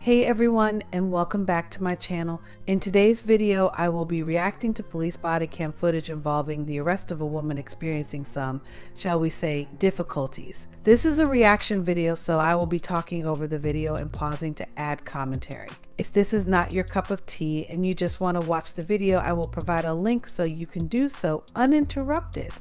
Hey everyone, and welcome back to my channel. In today's video, I will be reacting to police body cam footage involving the arrest of a woman experiencing some, shall we say, difficulties. This is a reaction video, so I will be talking over the video and pausing to add commentary. If this is not your cup of tea and you just want to watch the video, I will provide a link so you can do so uninterrupted.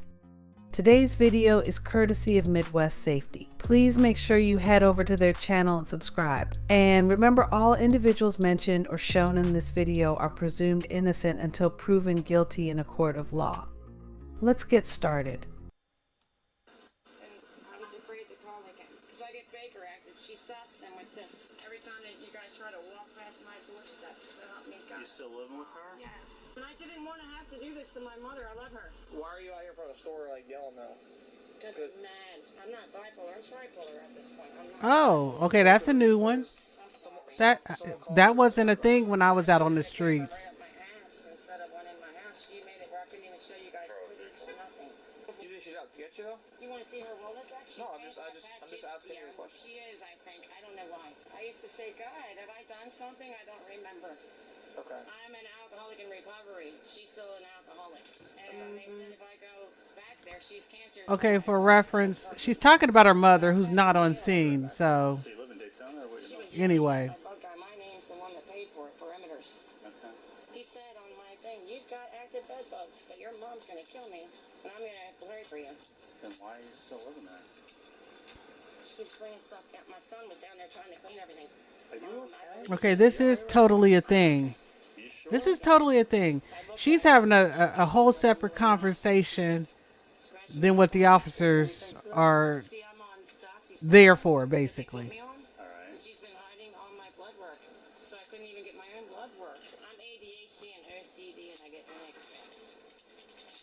Today's video is courtesy of Midwest Safety. Please make sure you head over to their channel and subscribe. And remember, all individuals mentioned or shown in this video are presumed innocent until proven guilty in a court of law. Let's get started. I was afraid to call again because I get Baker acted. She stops them with this. Every time that you guys try to walk past my doorstep, so help me God. You still living with her? Yes. And I didn't want to have to do this to my mother. I love her. Why are you out here in front of the store like yelling though? Because I'm mad. I'm not bipolar. I'm tripolar at this point. I'm not. Oh, okay, that's a new one. That wasn't a thing when I was out on the streets. Right up my ass instead of one in my house. She made it where I couldn't even show you guys footage or nothing. Do you think she's out to get you though? You want to see her Rolodex? No, I'm just asking you a question. She is, I think. I don't know why. I used to say, God, have I done something? I don't remember. Okay. I'm an alcoholic in recovery. She's still an alcoholic. And they said if I go back there, she's cancer. Okay, for reference, she's talking about her mother who's not on scene, so So you live in Daytona or what? anyway. My name's the one that paid for it, perimeters. Okay. He said on my thing, you've got active bed bugs, but your mom's going to kill me, and I'm going to pray for you. Then why are you still living there? She keeps bringing stuff down. My son was down there trying to clean everything. Are you okay? Okay, this is totally a thing. You sure? This is totally a thing. She's having a whole separate conversation than what the officers are See, I'm on Doxy. there for, basically. Me on, Alright. and she's been hiding all my blood work, so I couldn't even get my own blood work. I'm ADHD and OCD, and I get panic attacks.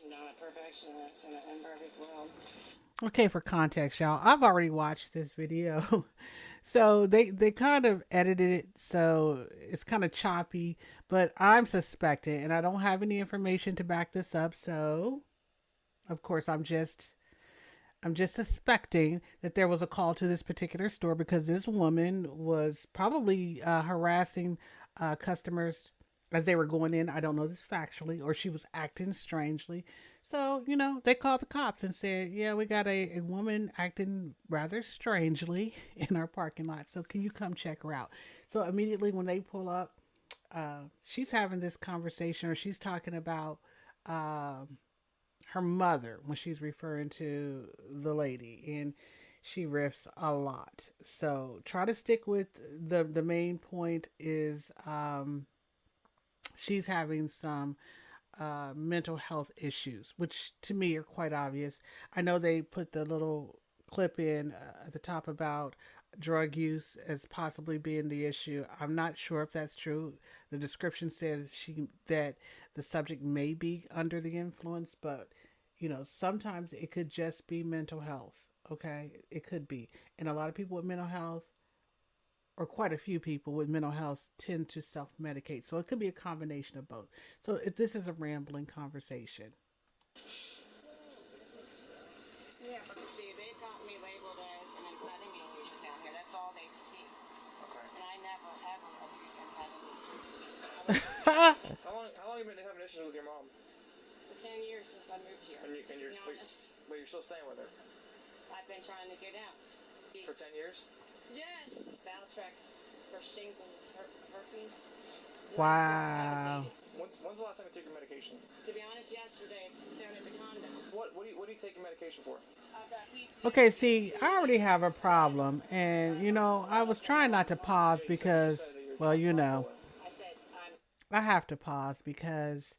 I'm not a perfectionist in an imperfect world. Okay, for context, y'all, I've already watched this video. So they kind of edited it so it's kind of choppy, but I'm suspecting, and I don't have any information to back this up, so of course I'm just suspecting that there was a call to this particular store because this woman was probably harassing customers as they were going in. I don't know this factually, or she was acting strangely. So, they called the cops and said, yeah, we got a woman acting rather strangely in our parking lot. So can you come check her out? So immediately when they pull up, she's having this conversation, or she's talking about her mother when she's referring to the lady, and she riffs a lot. So try to stick with the main point is she's having some mental health issues, which to me are quite obvious. I know they put the little clip in at the top about drug use as possibly being the issue. I'm not sure if that's true. The description says that the subject may be under the influence, but sometimes it could just be mental health. Okay, it could be, and a lot of people with mental health, or quite a few people with mental health, tend to self-medicate. So it could be a combination of both. So this is a rambling conversation. Yeah, but see, they've got me labeled as an amphetamine user down here. That's all they see. Okay. And I never, ever abuse amphetamine. How long have you been having issues with your mom? For 10 years since I moved here. And to be honest, but you're still staying with her I've been trying to get out. for 10 years? Yes! Valtrex for shingles, herpes. Wow. When's the last time you took your medication? To be honest, yesterday it's down at the condo. What do you take your medication for? I've got PTSD. Okay, see, I already have a problem, and I was trying not to pause because, well, I said, I have to pause because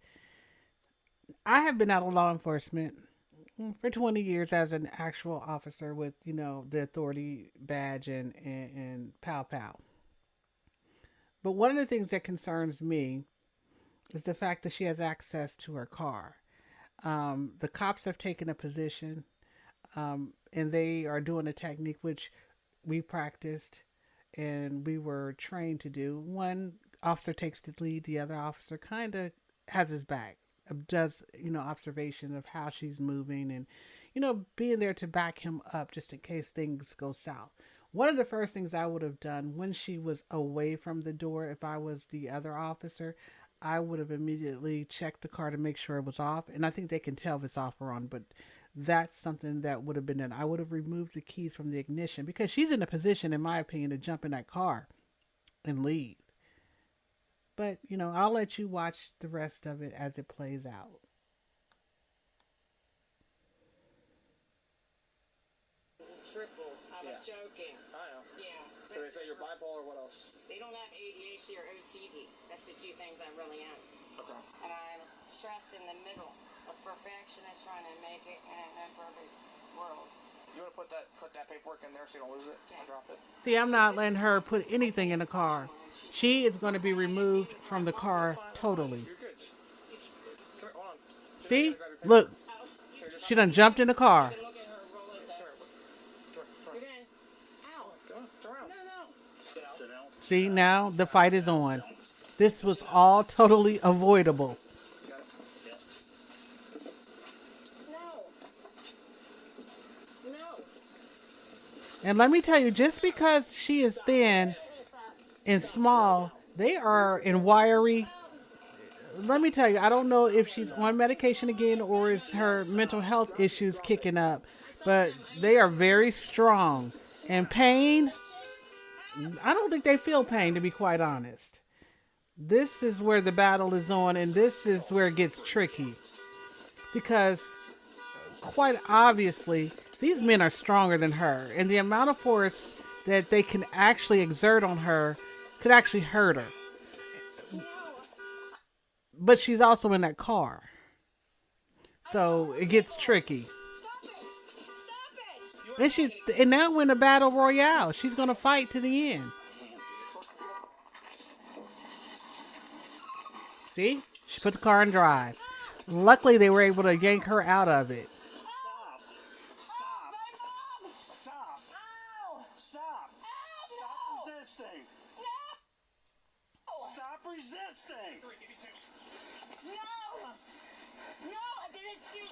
I have been out of law enforcement for 20 years as an actual officer with, the authority badge and pow pow. But one of the things that concerns me is the fact that she has access to her car. The cops have taken a position, and they are doing a technique which we practiced and we were trained to do. One officer takes the lead, the other officer kind of has his back, does, observation of how she's moving and, being there to back him up just in case things go south. One of the first things I would have done when she was away from the door, if I was the other officer, I would have immediately checked the car to make sure it was off. And I think they can tell if it's off or on, but that's something that would have been done. I would have removed the keys from the ignition because she's in a position, in my opinion, to jump in that car and leave. But, I'll let you watch the rest of it as it plays out. Triple. I was Yeah. joking. I know. Yeah. So they say you're bipolar. What else? They don't have ADHD or OCD. That's the two things I really am. Okay. And I'm stressed in the middle of perfectionist trying to make it in an imperfect world. You want to put that paperwork in there so you don't lose it or drop it? See, I'm not letting her put anything in the car. She is going to be removed from the car totally. You're good. Just come here, hold on. See? Look, she done jumped in the car. You can look at her Rolodex. You're gonna. Ow. Come on, turn around. No, no. Janelle. See, now the fight is on. This was all totally avoidable. You got it? No. No. And let me tell you, just because she is thin and small, they are in wiry. Let me tell you, I don't know if she's on medication again or is her mental health issues kicking up, but they are very strong. And pain, I don't think they feel pain, to be quite honest. This is where the battle is on, and this is where it gets tricky. Because, quite obviously, these men are stronger than her, and the amount of force that they can actually exert on her could actually hurt her. But she's also in that car. So it gets tricky. Stop it. Stop it. And now we're in a battle royale. She's gonna fight to the end. See? She put the car in drive. Luckily they were able to yank her out of it. Stop! Ow. Stop! Ow. Stop resisting! No. Stop resisting! No. No, I didn't do.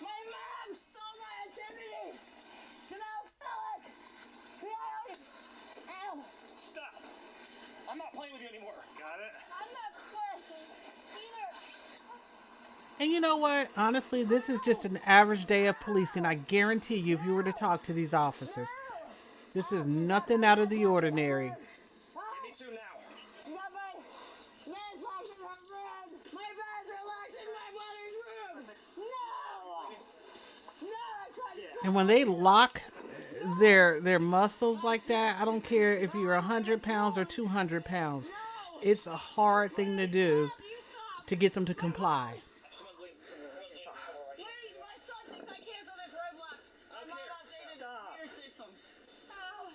My mom stole my identity. Janelle stole it. No. Ow. Stop! I'm not playing with you anymore. Got it? I'm not playing either. And you know what? Honestly, this is just an average day of policing. I guarantee you, if you were to talk to these officers, this is nothing out of the ordinary. Give me two now. No, but man's locked in her room. My bags are locked in my mother's room. No. No, I tried to. And when they lock their muscles like that, I don't care if you're 100 pounds or 200 pounds. It's a hard thing to do You stop. to get them to comply. Please, my son thinks I canceled his Roblox. I'm not updated Stop. computer systems. Ow.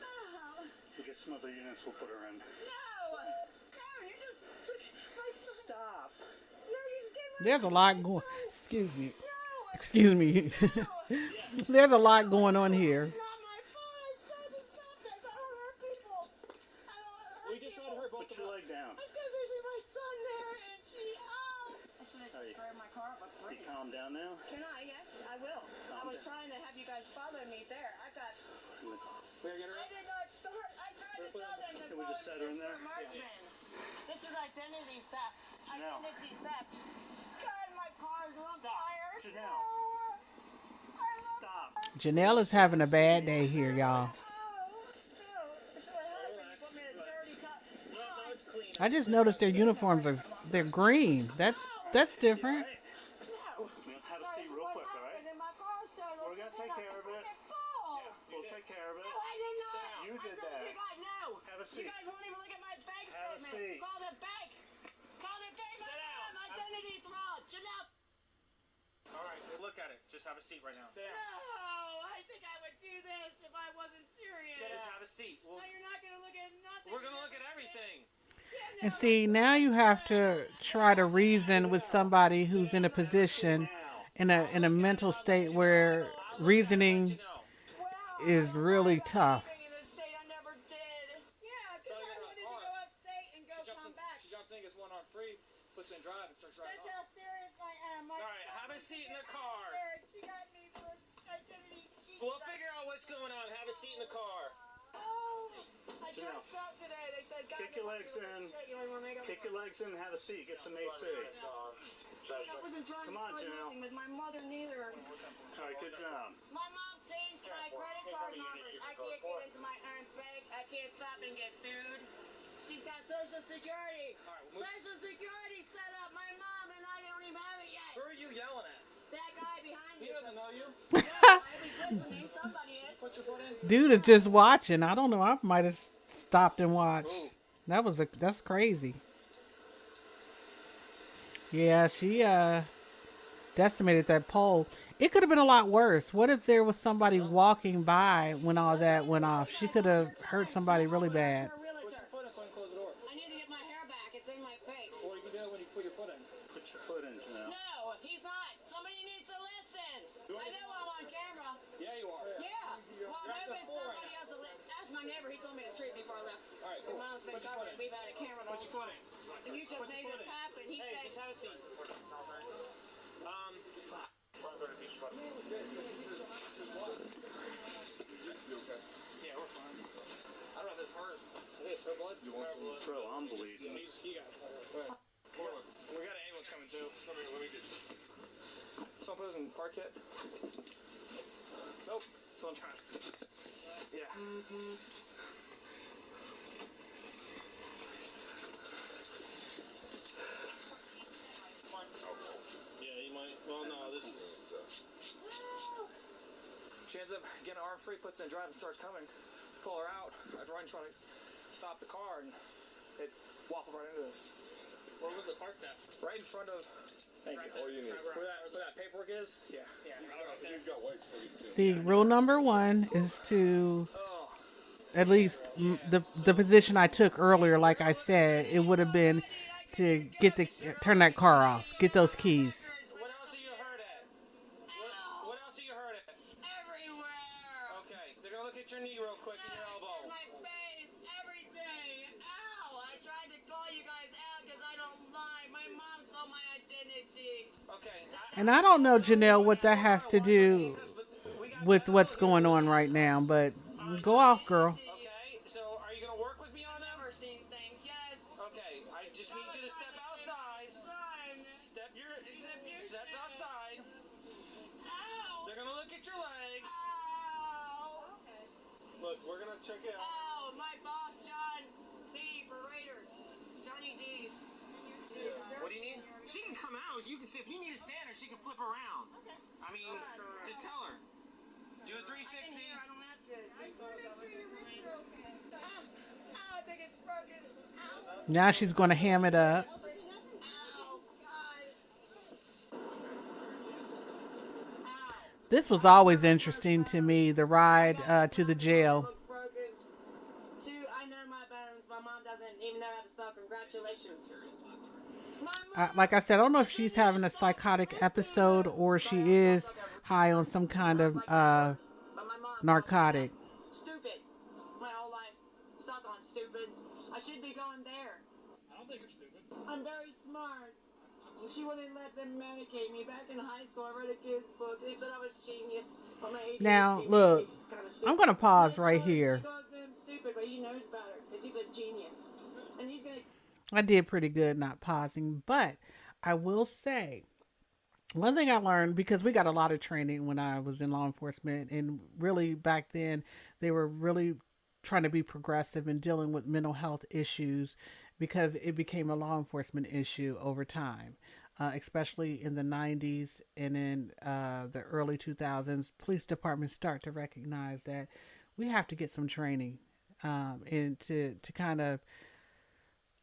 Ow. We get some other units, we'll put her in. No. No, you just took my son. Stop! No, you just gave my There's a lot my going. son. Excuse me. No. Excuse me. There's a lot going on here. It's not my fault. I tried to stop this. I don't hurt people. I don't hurt We just tried to hurt both Put of your us. leg down. It's because this is my son there, and she. Ow. I should have Hey. just thrown my car up a You tree. calm down now? Can I? Yes, I will. I was trying to have you guys follow me there. I got. We gotta get her I up. did not start. I tried to tell them to Can we just set her in there? This is identity theft. Janelle. Identity theft. God, my car is on Stop. fire. Janelle. Stop! Janelle is having a bad day here, y'all. No, it's clean. I just noticed their uniforms they're green. That's different. Have a seat real quick, alright? We're gonna take care of it. We'll take care of it. You did that. Have a You seat. guys won't even look at my bank Have a statement. seat. Call the bank. Call the bank. Sit down. My identity's wrong. Janelle. All right, we'll look at it. Just have a seat right now. No, I think I would do this if I wasn't serious. Just have a seat. No, you're not gonna look at nothing. We're gonna look at everything. And see, now you have to try to reason with somebody who's in a position in a mental state where reasoning is really tough. In this state I never did. Yeah, because I wanted to go upstate and go come back. She jumps in, gets one arm free, puts it in drive, and starts driving That's off. how serious I am. All right, have a seat in the car. She got me for identity. She We'll figure out what's going on. Have a seat in the car. I dressed up today. They said, God, Kick your legs in. Kick your legs in and have a seat. Get some AC. I wasn't trying Come on, to do Janelle. anything with my mother neither. All right, good job. My mom changed my credit card numbers. I can't get into my aunt's bank. I can't stop and get food. She's got Social Security. Social Security set up my mom, and I don't even have it yet. Who are you yelling at? That guy behind He me. doesn't know you. No, he's listening. Somebody is. Put your foot in. Dude is just watching. I don't know. I might have stopped and watched. That's crazy. Yeah, she decimated that pole. It could have been a lot worse. What if there was somebody walking by when all that went off? She could have hurt somebody really bad. Put your foot in so I can close the door. I need to get my hair back. It's in my face. What are you doing when you put your foot in? Put your foot in, Janelle. No, he's not. Somebody needs to listen. I know I'm on camera. Yeah, you are. Yeah. Well, I'm You're at the hoping floor. somebody else will ask my neighbor. He told me the truth before I left. All right, Your cool. mom's been Put your covered. foot in. We've had a camera the Put whole your foot time. in. And you just Put your made foot this in. happen. He Hey, said, just have a seat. Fuck. Yeah, we're fine. I don't know if it's hers. I think it's her blood. You want some? Bro, I'm bleeding. He got it. We got an ambulance coming too. Let me get. Someone put us in park yet? Nope. So I'm trying. Yeah. Yeah, you might. Well, no, this is. She ends up getting arm free, puts in drive, and starts coming. Pull her out. I run, try to stop the car, and it waffled right into us. Where was it parked at? Right in front of. Thank you. All you need. Where that paperwork is? Yeah. Yeah. He's got whites for you too. See, rule number one is to Oh. at least the position I took earlier. Like I said, it would have been to turn that car off, get those keys. What else are you hurt at? What else are you hurt at? everywhere. Okay, they're gonna look at your knee real quick and your elbow. My face, everything. Ow! I tried to call you guys out because I don't lie. My mom saw my identity. Okay. And I don't know, Janelle, what that has to do with what's going on right now, but go off, girl. Okay, so are you gonna work with me on them? Never seen things. Yes. Okay, I just need you to step outside. Step outside. Ow! They're gonna look at your legs. Ow! Look, we're gonna check it out. Oh, my boss, John B. Berater. Johnny D's. What do you need? She can come out. You can see if you need to stand her, she can flip around. I mean, just tell her. Do a 360. I don't have to. Ow, I think it's broken. Ow. Now she's going to ham it up. Ow, God. Ow. This was always interesting to me, the ride to the jail. Looks broken. Two, I know my bones. My mom doesn't even know how to spell congratulations. Like I said, I don't know if she's having a psychotic episode or she is high on some kind of But my mom, narcotic. stupid. My whole life stuck on stupid. I should be going there. I don't think you're stupid. I'm very smart. She wouldn't let them medicate me. Back in high school, I read a kid's book. They said I was genius. But my ADHD Now, makes look, me kinda stupid. I'm going to pause right She here. calls him stupid, but he knows better because he's a genius. And he's going to... I did pretty good not pausing, but I will say one thing I learned, because we got a lot of training when I was in law enforcement, and really back then they were really trying to be progressive in dealing with mental health issues because it became a law enforcement issue over time. Especially in the 90s and in the early 2000s, police departments start to recognize that we have to get some training and to kind of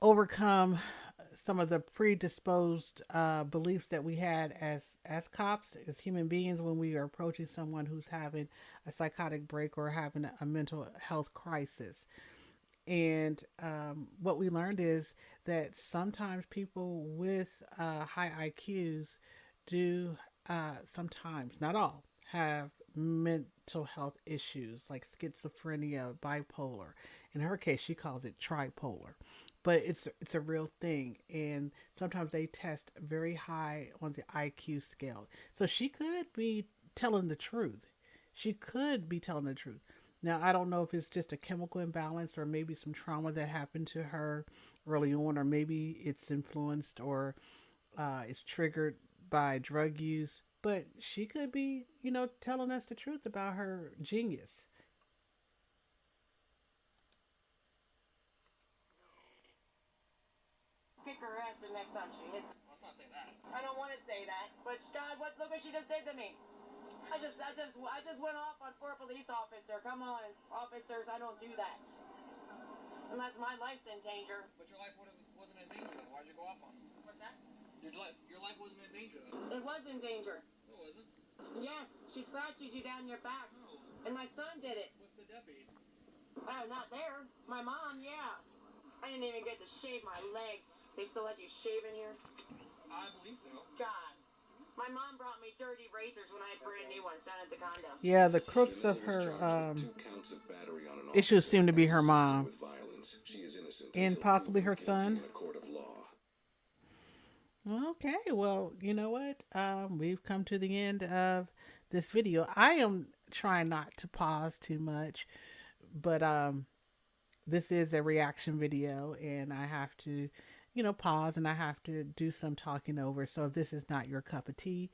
overcome some of the predisposed beliefs that we had as cops, as human beings, when we are approaching someone who's having a psychotic break or having a mental health crisis. And what we learned is that sometimes people with high IQs do sometimes, not all, have mental health issues like schizophrenia, bipolar. In her case, she calls it tripolar. But it's a real thing, and sometimes they test very high on the IQ scale. So she could be telling the truth. she could be telling the truth. Now, I don't know if it's just a chemical imbalance or maybe some trauma that happened to her early on, or maybe it's influenced or it's triggered by drug use. But she could be, telling us the truth about her genius. Kick her ass the next time she hits me. Let's not say that. I don't want to say that, but God, look what she just did to me. I just went off on poor police officer. Come on, officers, I don't do that. Unless my life's in danger. But your life wasn't in danger. Why'd you go off on him? What's that? Your life wasn't in danger. It was in danger. No, it wasn't. Yes, she scratches you down your back. No. And my son did it. With the deputies. Oh, not there. My mom, yeah. I didn't even get to shave my legs. They still let you shave in here? I believe so. God. My mom brought me dirty razors when I had brand new ones down at the condo. Yeah, the crux of her issues seem to be her mom and possibly her son. Okay, well, you know what? We've come to the end of this video. I am trying not to pause too much, but this is a reaction video, and I have to, pause and I have to do some talking over. So if this is not your cup of tea,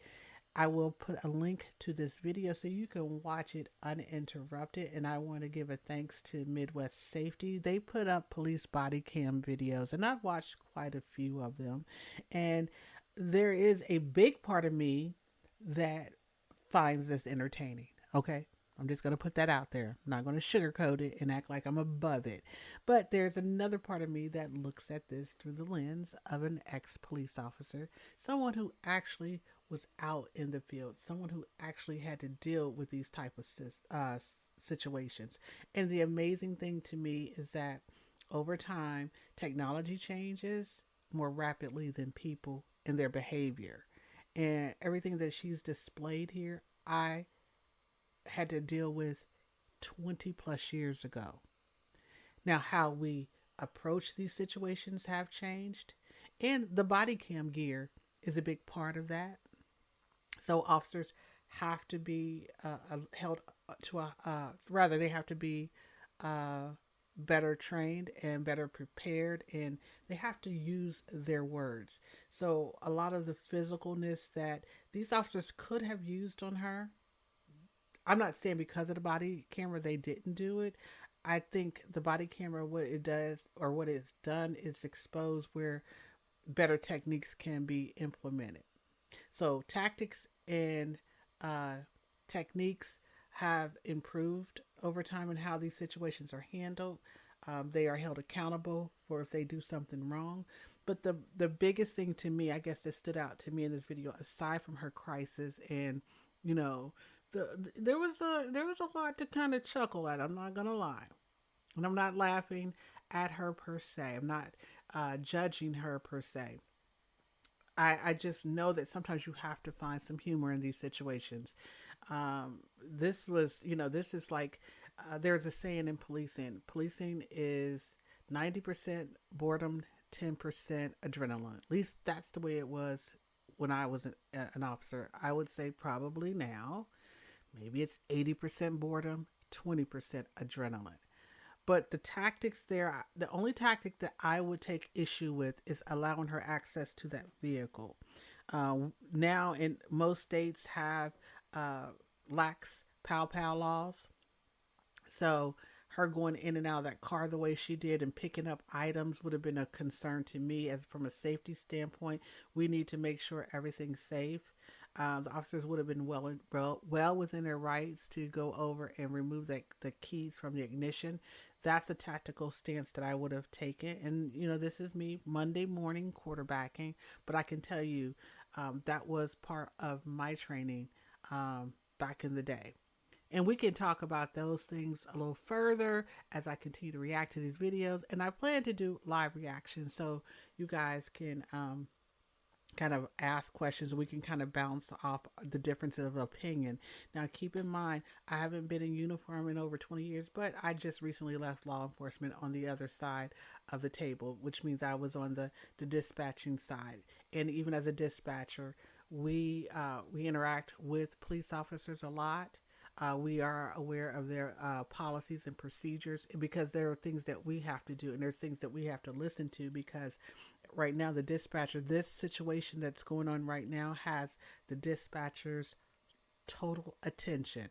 I will put a link to this video so you can watch it uninterrupted. And I want to give a thanks to Midwest Safety. They put up police body cam videos, and I've watched quite a few of them. And there is a big part of me that finds this entertaining. Okay. I'm just going to put that out there. I'm not going to sugarcoat it and act like I'm above it. But there's another part of me that looks at this through the lens of an ex-police officer, someone who actually was out in the field, someone who actually had to deal with these type of situations. And the amazing thing to me is that over time, technology changes more rapidly than people and their behavior. And everything that she's displayed here, I had to deal with 20 plus years ago. Now, how we approach these situations have changed, and the body cam gear is a big part of that. So officers have to be held to rather they have to be better trained and better prepared, and they have to use their words. So a lot of the physicalness that these officers could have used on her, I'm not saying because of the body camera they didn't do it. I think the body camera, what it does or what it's done is expose where better techniques can be implemented. So tactics and techniques have improved over time in how these situations are handled. They are held accountable for if they do something wrong. But the biggest thing to me, I guess, that stood out to me in this video, aside from her crisis and there was a lot to kind of chuckle at. I'm not gonna lie, and I'm not laughing at her per se. I'm not judging her per se. I just know that sometimes you have to find some humor in these situations. This was, this is like there's a saying in policing. Policing is 90% boredom, 10% adrenaline. At least that's the way it was when I was an officer. I would say probably now maybe it's 80% boredom, 20% adrenaline. But the tactics there, the only tactic that I would take issue with is allowing her access to that vehicle. Now, in most states have lax pow laws. So her going in and out of that car the way she did and picking up items would have been a concern to me. As from a safety standpoint, we need to make sure everything's safe. The officers would have been well within their rights to go over and remove the keys from the ignition. That's a tactical stance that I would have taken. And, this is me Monday morning quarterbacking, but I can tell you that was part of my training back in the day. And we can talk about those things a little further as I continue to react to these videos. And I plan to do live reactions so you guys can kind of ask questions. We can kind of bounce off the differences of opinion. Now, keep in mind, I haven't been in uniform in over 20 years, but I just recently left law enforcement on the other side of the table, which means I was on the dispatching side. And even as a dispatcher, we interact with police officers a lot. We are aware of their policies and procedures because there are things that we have to do and there are things that we have to listen to because right now the dispatcher, this situation that's going on right now has the dispatcher's total attention.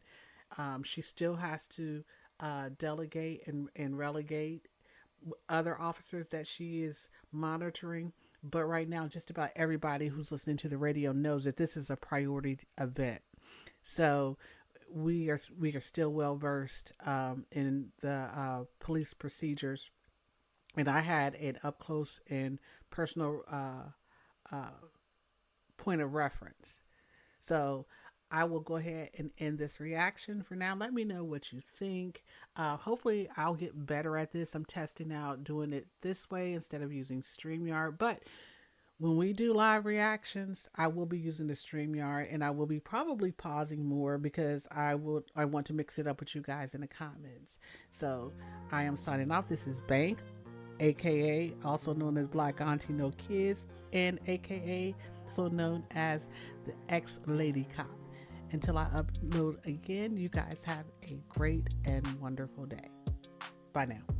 She still has to delegate and relegate other officers that she is monitoring. But right now, just about everybody who's listening to the radio knows that this is a priority event. So we are still well versed in the police procedures, and I had an up close and personal uh, point of reference. So I will go ahead and end this reaction for now. Let me know what you think. Hopefully, I'll get better at this. I'm testing out doing it this way instead of using StreamYard. But when we do live reactions, I will be using the StreamYard and I will be probably pausing more because I want to mix it up with you guys in the comments. So I am signing off. This is Bank, aka also known as Black Auntie No Kids, and aka also known as the ex Lady Cop. Until I upload again, you guys have a great and wonderful day. Bye now.